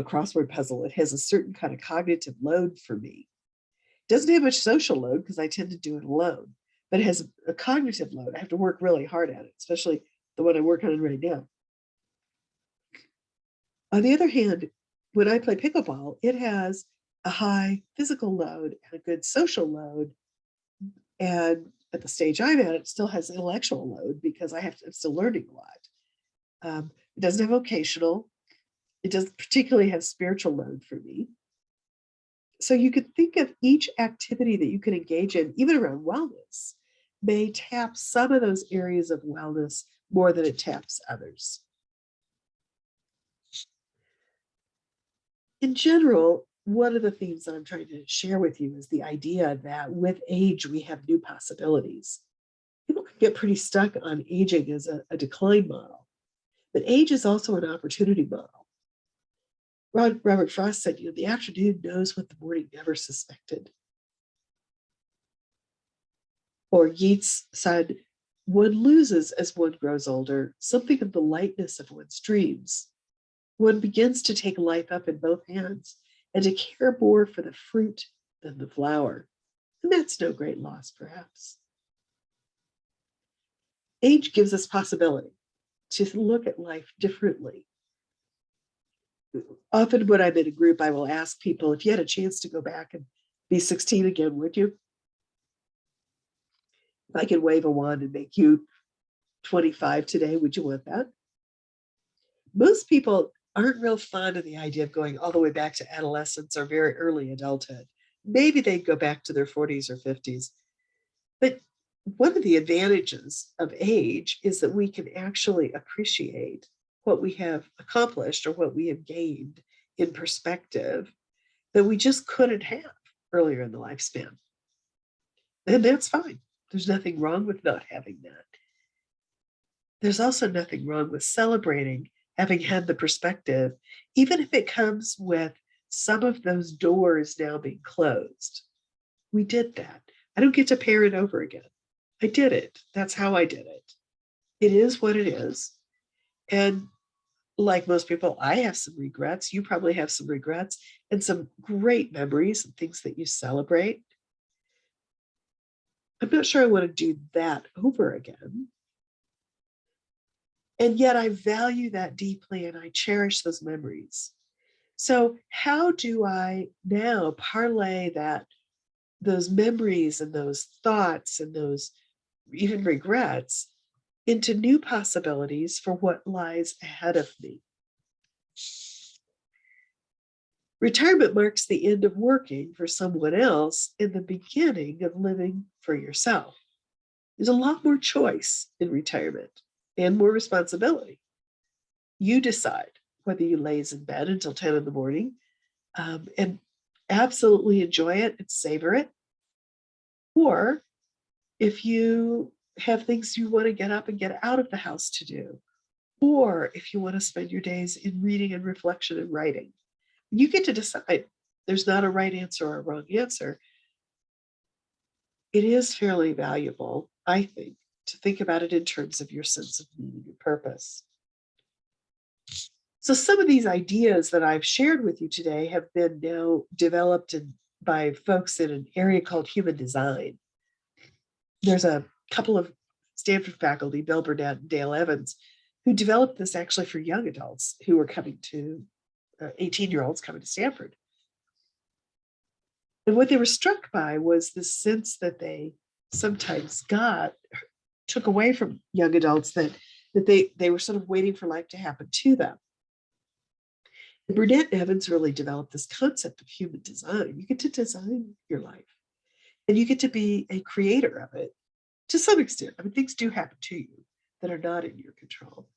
crossword puzzle, it has a certain kind of cognitive load for me. It doesn't have much social load because I tend to do it alone, but it has a cognitive load. I have to work really hard at it, especially the one I'm working on right now. On the other hand, when I play pickleball, it has a high physical load and a good social load. And at the stage I'm at, it still has intellectual load because I'm still learning a lot. It doesn't have vocational. It doesn't particularly have spiritual load for me. So you could think of each activity that you can engage in, even around wellness, may tap some of those areas of wellness more than it taps others. In general, one of the themes that I'm trying to share with you is the idea that with age, we have new possibilities. People can get pretty stuck on aging as a decline model, but age is also an opportunity model. Robert Frost said, you know, the afternoon knows what the morning never suspected. Or Yeats said, one loses as one grows older something of the lightness of one's dreams. One begins to take life up in both hands and to care more for the fruit than the flower. And that's no great loss, perhaps. Age gives us possibility to look at life differently. Often when I'm in a group, I will ask people, if you had a chance to go back and be 16 again, would you? If I could wave a wand and make you 25 today, would you want that? Most people aren't real fond of the idea of going all the way back to adolescence or very early adulthood. Maybe they'd go back to their 40s or 50s. But one of the advantages of age is that we can actually appreciate what we have accomplished or what we have gained in perspective that we just couldn't have earlier in the lifespan. And that's fine. There's nothing wrong with not having that. There's also nothing wrong with celebrating having had the perspective, even if it comes with some of those doors now being closed. We did that. I don't get to parent over again. I did it. That's how I did it. It is what it is. And like most people, I have some regrets. You probably have some regrets and some great memories and things that you celebrate. I'm not sure I want to do that over again. And yet I value that deeply and I cherish those memories. So how do I now parlay those memories and those thoughts and those even regrets into new possibilities for what lies ahead of me? Retirement marks the end of working for someone else and the beginning of living for yourself. There's a lot more choice in retirement and more responsibility. You decide whether you laze in bed until 10 in the morning and absolutely enjoy it and savor it, or if you have things you want to get up and get out of the house to do, or if you want to spend your days in reading and reflection and writing. You get to decide. There's not a right answer or a wrong answer. It is fairly valuable, I think, to think about it in terms of your sense of meaning and purpose. So some of these ideas that I've shared with you today have been now developed by folks in an area called human design. There's a couple of Stanford faculty, Bill Burnett and Dale Evans, who developed this actually for young adults who were coming to 18-year-olds coming to Stanford. And what they were struck by was the sense that they sometimes took away from young adults, that they were sort of waiting for life to happen to them. And Burnett and Evans really developed this concept of human design. You get to design your life, and you get to be a creator of it to some extent. I mean, things do happen to you that are not in your control.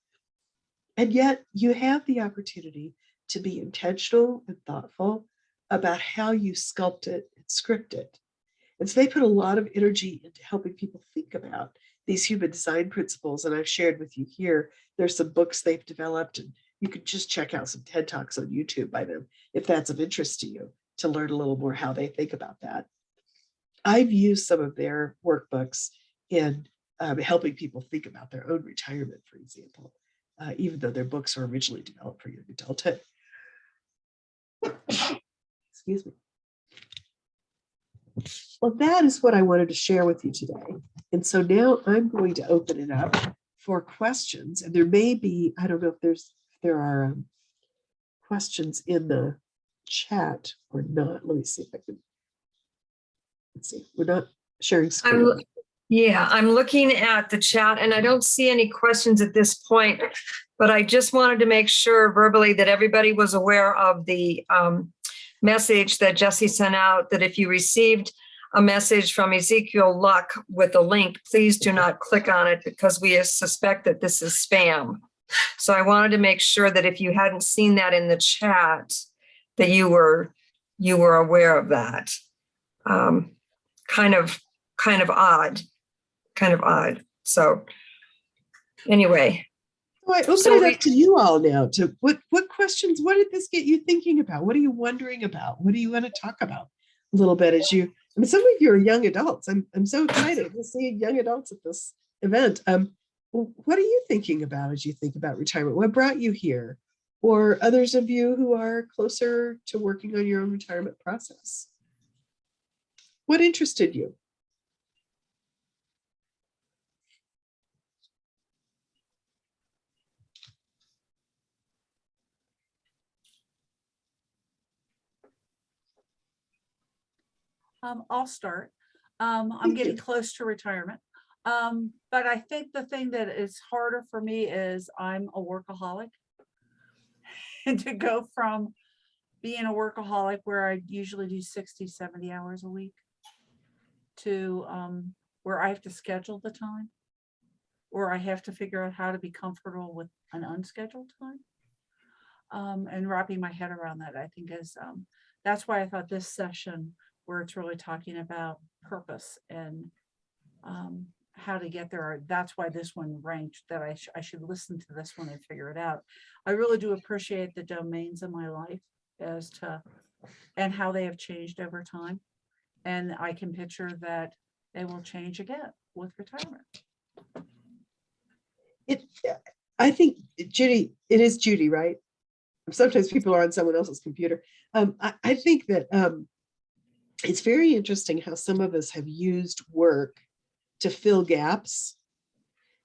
And yet you have the opportunity to be intentional and thoughtful about how you sculpt it and script it. And so they put a lot of energy into helping people think about these human design principles. And I've shared with you here, there's some books they've developed, and you could just check out some TED Talks on YouTube by them if that's of interest to you, to learn a little more how they think about that. I've used some of their workbooks in helping people think about their own retirement, for example, even though their books were originally developed for young adulthood. Excuse me. Well, that is what I wanted to share with you today. And so now I'm going to open it up for questions. And there may be, I don't know if there are questions in the chat or not. Let me see if I can. Let's see. We're not sharing screen. I'm looking at the chat and I don't see any questions at this point, but I just wanted to make sure verbally that everybody was aware of the message that Jesse sent out, that if you received a message from Ezekiel Luck with a link, please do not click on it because we suspect that this is spam. So I wanted to make sure that if you hadn't seen that in the chat, that you were aware of that. Kind of odd. So anyway. Well, I open it up to you all now. To what questions? What did this get you thinking about? What are you wondering about? What do you want to talk about a little bit as you? I mean, some of you are young adults. I'm so excited to see young adults at this event. What are you thinking about as you think about retirement? What brought you here? Or others of you who are closer to working on your own retirement process? What interested you? I'll start. I'm getting close to retirement. But I think the thing that is harder for me is I'm a workaholic. And to go from being a workaholic where I usually do 60, 70 hours a week to where I have to schedule the time, or I have to figure out how to be comfortable with an unscheduled time. And wrapping my head around that, I think is, that's why I thought this session where it's really talking about purpose and how to get there. That's why this one ranked that I should listen to this one and figure it out. I really do appreciate the domains in my life as to, and how they have changed over time. And I can picture that they will change again with retirement. I think, Judy, it is Judy, right? Sometimes people are on someone else's computer. I think that it's very interesting how some of us have used work to fill gaps.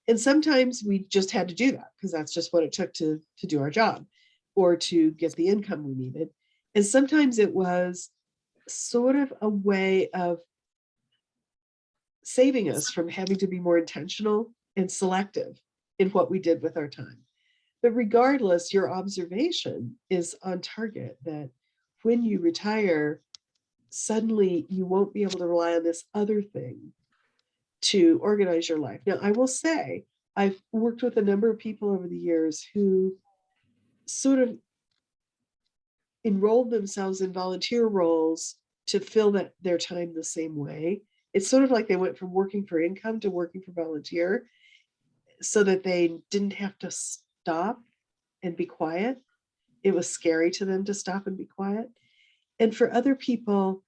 And sometimes we just had to do that because that's just what it took to do our job or to get the income we needed. And sometimes it was sort of a way of saving us from having to be more intentional and selective in what we did with our time. But regardless, your observation is on target that when you retire, suddenly you won't be able to rely on this other thing to organize your life. Now, I will say, I've worked with a number of people over the years who sort of enrolled themselves in volunteer roles to fill their time the same way. It's sort of like they went from working for income to working for volunteer so that they didn't have to stop and be quiet. It was scary to them to stop and be quiet. And for other people,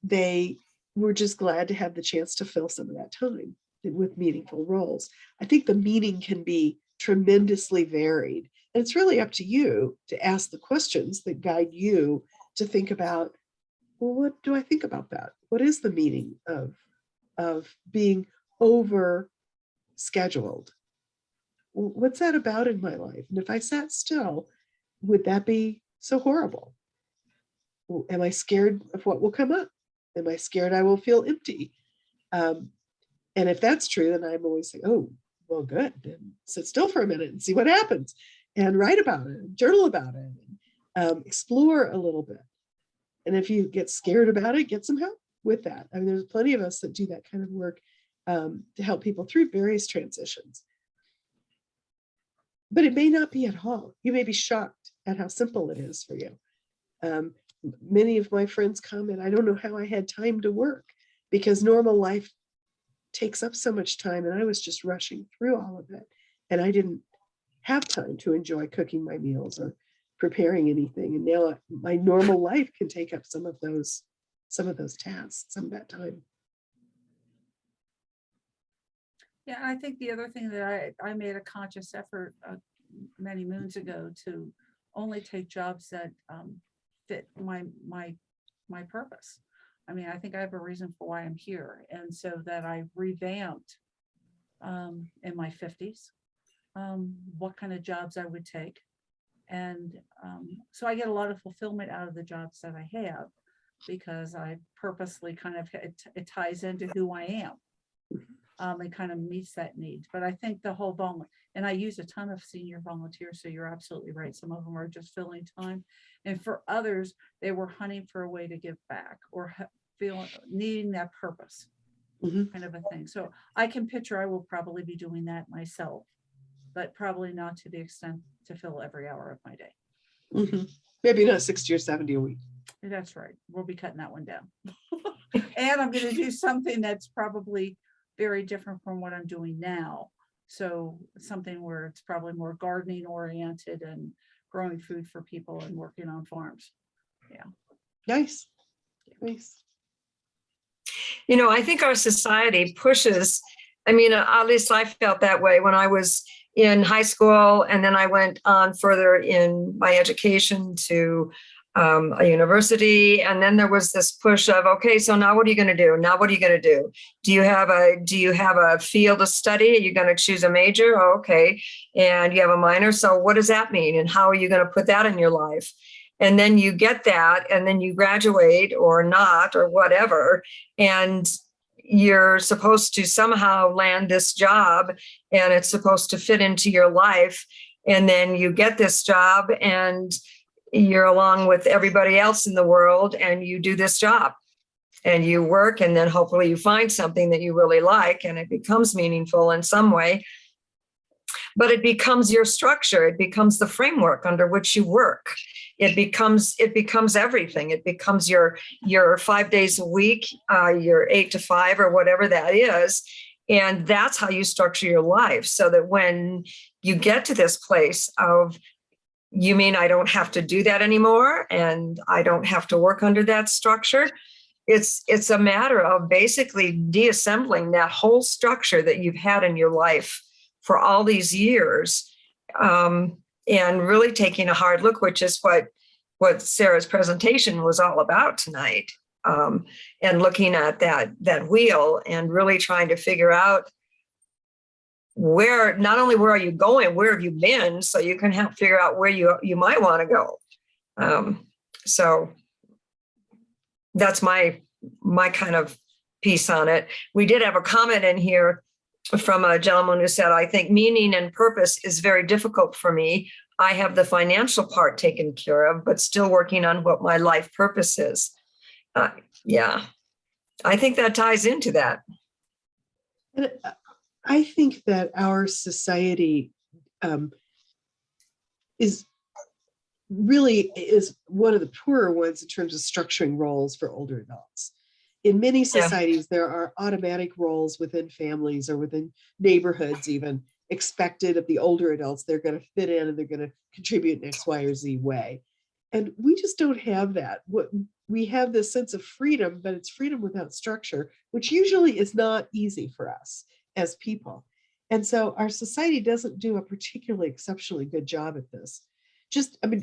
they were just glad to have the chance to fill some of that time with meaningful roles. I think the meaning can be tremendously varied. And it's really up to you to ask the questions that guide you to think about, well, what do I think about that? What is the meaning of being over scheduled What's that about in my life? And if I sat still, would that be so horrible? Am I scared of what will come up? Am I scared I will feel empty? And if that's true, then I'm always saying, oh, well, good. Then sit still for a minute and see what happens, and write about it, and journal about it, and explore a little bit. And if you get scared about it, get some help with that. I mean, there's plenty of us that do that kind of work to help people through various transitions. But it may not be at all. You may be shocked at how simple it is for you. Many of my friends comment, I don't know how I had time to work, because normal life takes up so much time, and I was just rushing through all of it, and I didn't have time to enjoy cooking my meals or preparing anything. And now my normal life can take up some of those tasks, some of that time. Yeah, I think the other thing that I made a conscious effort many moons ago to only take jobs that fit my purpose. I mean, I think I have a reason for why I'm here. And so that I revamped in my 50s, what kind of jobs I would take. And so I get a lot of fulfillment out of the jobs that I have, because I purposely kind of, it ties into who I am. It kind of meets that need. But I think the whole and I use a ton of senior volunteers, so you're absolutely right. Some of them are just filling time. And for others, they were hunting for a way to give back, or needing that purpose, kind of a thing. So I can picture I will probably be doing that myself, but probably not to the extent to fill every hour of my day. Maybe not 60 or 70 a week. That's right. We'll be cutting that one down. And I'm going to do something that's probably very different from what I'm doing now. So something where it's probably more gardening oriented and growing food for people and working on farms. Yeah. Nice. You know, I think our society pushes, I mean, at least I felt that way when I was in high school, and then I went on further in my education to a university, and then there was this push of, okay, so now what are you going to do? Now what are you going to do? Do you have a field of study? Are you going to choose a major? Oh, okay, and you have a minor. So what does that mean? And how are you going to put that in your life? And then you get that, and then you graduate or not or whatever, and you're supposed to somehow land this job, and it's supposed to fit into your life. And then you get this job, and you're along with everybody else in the world, and you do this job and you work, and then hopefully you find something that you really like and it becomes meaningful in some way. But it becomes your structure. It becomes the framework under which you work. It becomes everything. It becomes your 5 days a week, your 8 to 5 or whatever that is. And that's how you structure your life, so that when you get to this place of, you mean I don't have to do that anymore, and I don't have to work under that structure. It's a matter of basically deassembling that whole structure that you've had in your life for all these years, and really taking a hard look, which is what Sarah's presentation was all about tonight, and looking at that wheel and really trying to figure out not only where are you going, where have you been, so you can help figure out where you might want to go. So that's my kind of piece on it. We did have a comment in here from a gentleman who said, I think meaning and purpose is very difficult for me. I have the financial part taken care of, but still working on what my life purpose is. Yeah, I think that ties into that. And I think that our society is one of the poorer ones in terms of structuring roles for older adults. In many societies, there are automatic roles within families or within neighborhoods even expected of the older adults. They're going to fit in and they're going to contribute in X, Y, or Z way. And we just don't have that. We have this sense of freedom, but it's freedom without structure, which usually is not easy for us as people. And so our society doesn't do a particularly exceptionally good job at this.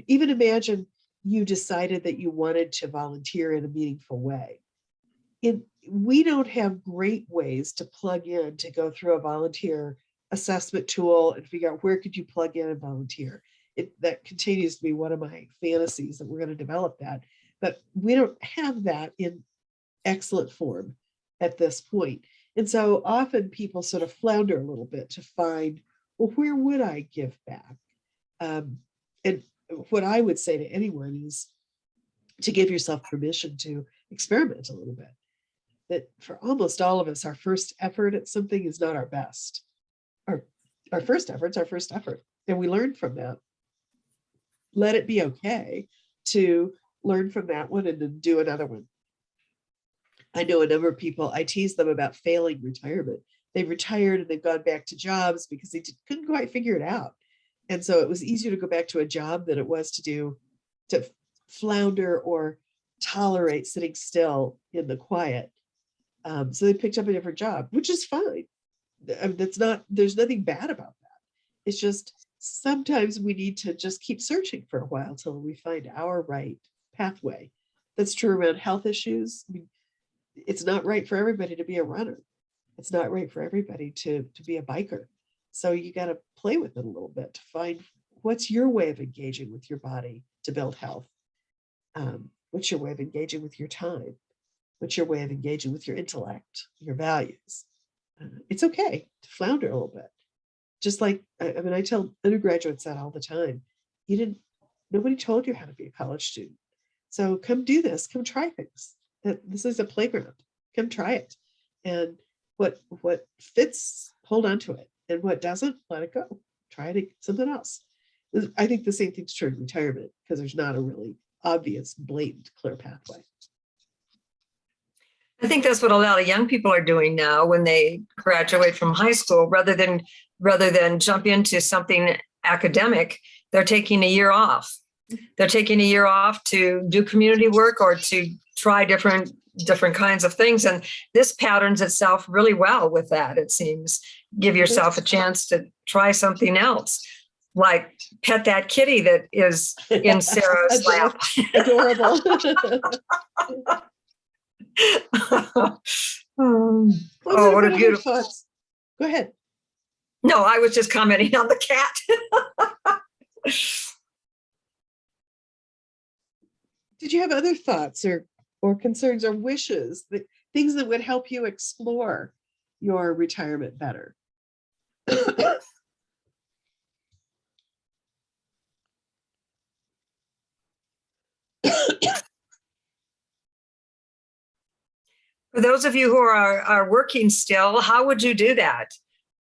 Even imagine you decided that you wanted to volunteer in a meaningful way. We don't have great ways to plug in to go through a volunteer assessment tool and figure out where could you plug in and volunteer. That continues to be one of my fantasies, that we're going to develop that. But we don't have that in excellent form at this point. And so often people sort of flounder a little bit to find, well, where would I give back? And what I would say to anyone is to give yourself permission to experiment a little bit. That for almost all of us, our first effort at something is not our best. Our first effort's our first effort, and we learn from that. Let it be okay to learn from that one and then do another one. I know a number of people, I tease them about failing retirement. They've retired and they've gone back to jobs because they couldn't quite figure it out. And so it was easier to go back to a job than it was to flounder or tolerate sitting still in the quiet. So they picked up a different job, which is fine. There's nothing bad about that. It's just sometimes we need to just keep searching for a while till we find our right pathway. That's true around health issues. I mean, it's not right for everybody to be a runner. It's not right for everybody to be a biker. So you got to play with it a little bit to find what's your way of engaging with your body to build health. What's your way of engaging with your time? What's your way of engaging with your intellect, your values? It's okay to flounder a little bit. Just like, I tell undergraduates that all the time. Nobody told you how to be a college student. So come do this, come try things. This is a playground. Come try it. And what fits, hold on to it. And what doesn't, let it go. Try something else. I think the same thing's true in retirement, because there's not a really obvious, blatant, clear pathway. I think that's what a lot of young people are doing now when they graduate from high school. Rather than jump into something academic, they're taking a year off. They're taking a year off to do community work or to try different kinds of things. And this patterns itself really well with that, it seems. Give yourself a chance to try something else, like pet that kitty that is in Sarah's lap. Adorable. What a beautiful thoughts. Go ahead. No, I was just commenting on the cat. Did you have other thoughts or concerns or wishes, things that would help you explore your retirement better? For those of you who are working still, how would you do that?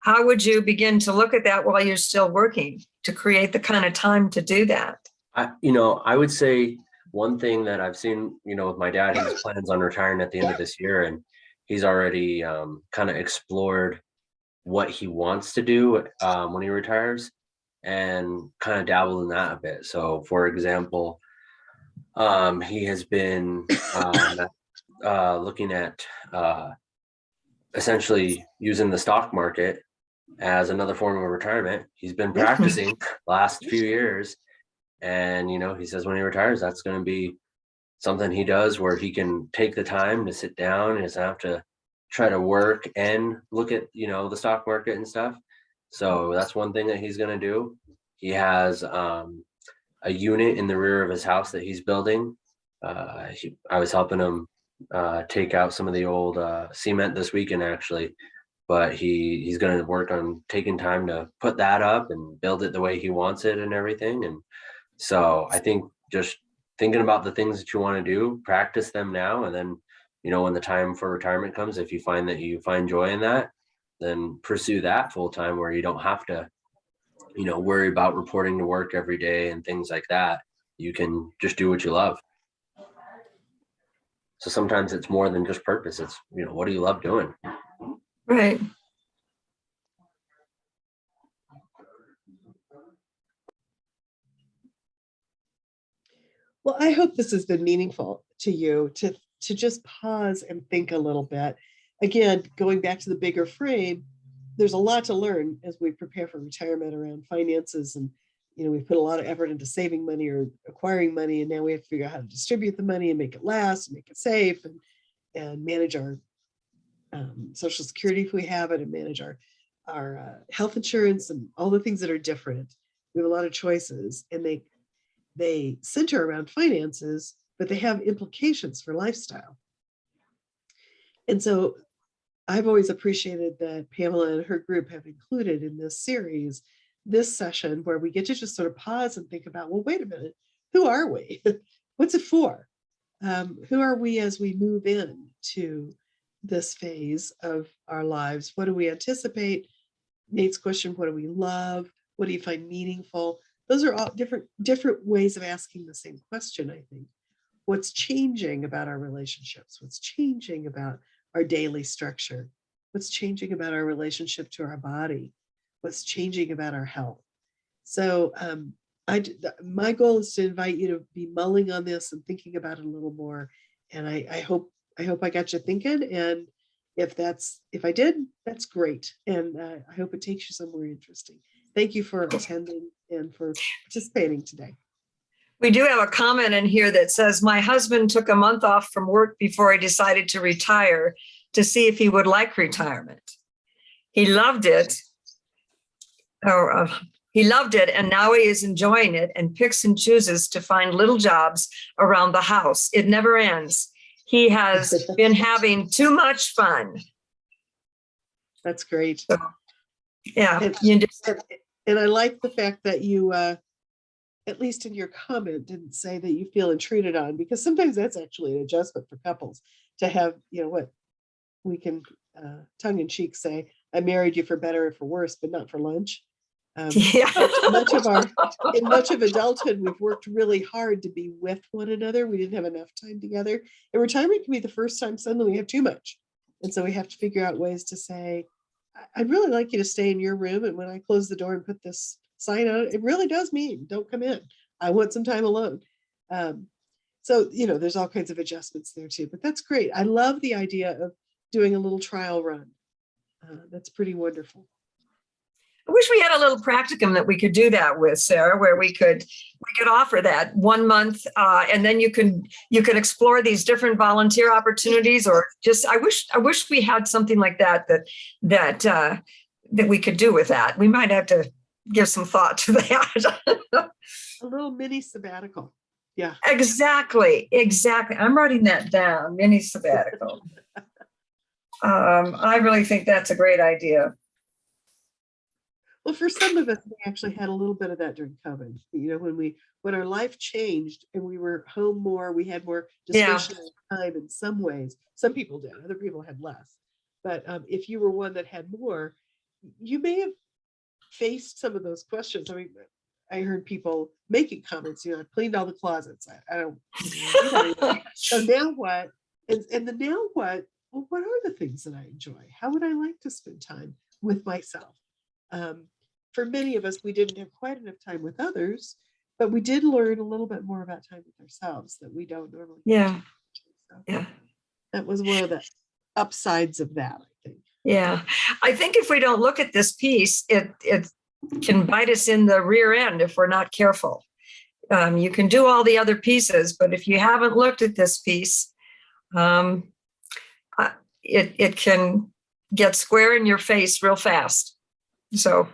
How would you begin to look at that while you're still working to create the kind of time to do that? I would say one thing that I've seen, with my dad, he plans on retiring at the end of this year, and he's already kind of explored what he wants to do when he retires and kind of dabbled in that a bit. So, for example, he has been looking at essentially using the stock market as another form of retirement. He's been practicing the last few years, and he says when he retires, that's going to be something he does where he can take the time to sit down and doesn't have to try to work and look at the stock market and stuff. So that's one thing that he's going to do. He has a unit in the rear of his house that he's building. I was helping him take out some of the old cement this weekend, actually, but he's going to work on taking time to put that up and build it the way he wants it and everything. And so I think just thinking about the things that you want to do, practice them now, and then when the time for retirement comes, if you find that you find joy in that, then pursue that full time, where you don't have to worry about reporting to work every day and things like that. You can just do what you love. So sometimes it's more than just purpose. It's, what do you love doing? Right. Well, I hope this has been meaningful to you to just pause and think a little bit. Again, going back to the bigger frame, there's a lot to learn as we prepare for retirement around finances. And, we've put a lot of effort into saving money or acquiring money, and now we have to figure out how to distribute the money and make it last, and make it safe, and manage our Social Security if we have it, and manage our health insurance and all the things that are different. We have a lot of choices, and they center around finances, but they have implications for lifestyle. And so I've always appreciated that Pamela and her group have included in this series, this session where we get to just sort of pause and think about, well, wait a minute, who are we? What's it for? Who are we as we move in to this phase of our lives? What do we anticipate? Nate's question, what do we love? What do you find meaningful? Those are all different ways of asking the same question, I think. What's changing about our relationships? What's changing about our daily structure? What's changing about our relationship to our body? What's changing about our health? So my goal is to invite you to be mulling on this and thinking about it a little more. And I hope I got you thinking. And if I did, that's great. And I hope it takes you somewhere interesting. Thank you for attending and for participating today. We do have a comment in here that says, my husband took a month off from work before he decided to retire to see if he would like retirement. He loved it. He loved it, and now he is enjoying it and picks and chooses to find little jobs around the house. It never ends. He has been having too much fun. That's great. So, yeah. And I like the fact that you, at least in your comment, didn't say that you feel intruded on, because sometimes that's actually an adjustment for couples to have, what we can tongue in cheek say, I married you for better or for worse, but not for lunch. Yeah. In much of adulthood, we've worked really hard to be with one another. We didn't have enough time together. And retirement can be the first time suddenly we have too much. And so we have to figure out ways to say, I'd really like you to stay in your room. And when I close the door and put this sign on it, it really does mean don't come in. I want some time alone. So, there's all kinds of adjustments there too, but that's great. I love the idea of doing a little trial run. That's pretty wonderful. I wish we had a little practicum that we could do that with, Sarah, where we could offer that 1 month, and then you can explore these different volunteer opportunities, or just I wish we had something like that we could do with that. We might have to give some thought to that. A little mini sabbatical. Yeah. Exactly. I'm writing that down. Mini sabbatical. I really think that's a great idea. Well, for some of us, we actually had a little bit of that during COVID. When our life changed and we were home more, we had more discretionary time in some ways. Some people did, other people had less. But if you were one that had more, you may have faced some of those questions. I mean, I heard people making comments, I cleaned all the closets. I don't. So now what? And the now what? Well, what are the things that I enjoy? How would I like to spend time with myself? For many of us, we didn't have quite enough time with others, but we did learn a little bit more about time with ourselves that we don't normally. Yeah. So Yeah. That was one of the upsides of that, I think. Yeah. I think if we don't look at this piece, it can bite us in the rear end if we're not careful. You can do all the other pieces, but if you haven't looked at this piece, it can get square in your face real fast. So,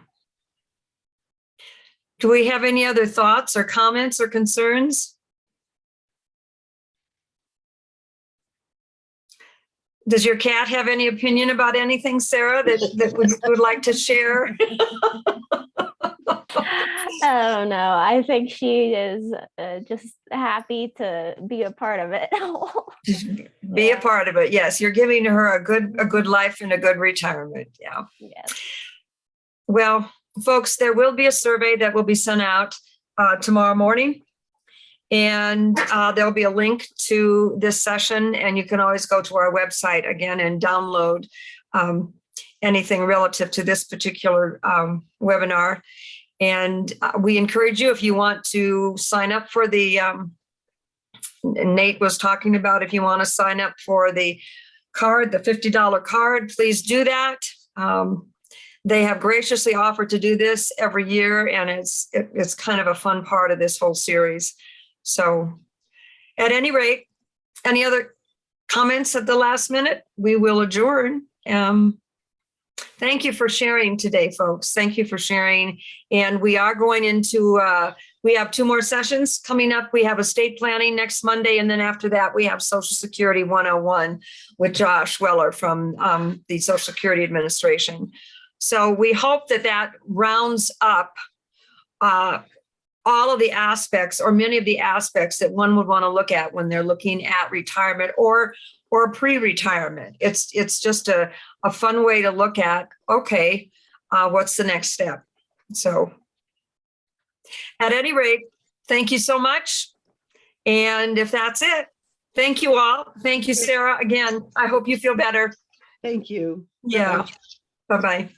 do we have any other thoughts or comments or concerns? Does your cat have any opinion about anything, Sarah, that would like to share? Oh no, I think she is just happy to be a part of it. Be a part of it. Yes, you're giving her a good life and a good retirement. Yeah. Yes. Well, folks, there will be a survey that will be sent out tomorrow morning, and there'll be a link to this session, and you can always go to our website again and download anything relative to this particular webinar. And we encourage you, if you want to sign up for the, Nate was talking about, if you want to sign up for the card, the $50 card, please do that. They have graciously offered to do this every year, and it's kind of a fun part of this whole series. So at any rate, any other comments at the last minute? We will adjourn. Thank you for sharing today, folks. Thank you for sharing. And we are going into, we have 2 more sessions coming up. We have estate planning next Monday. And then after that, we have Social Security 101 with Josh Weller from the Social Security Administration. So we hope that that rounds up all of the aspects or many of the aspects that one would want to look at when they're looking at retirement or pre-retirement. It's just a fun way to look at, okay, what's the next step? So at any rate, thank you so much. And if that's it, thank you all. Thank you, Sarah. Again, I hope you feel better. Thank you. Yeah. Bye-bye.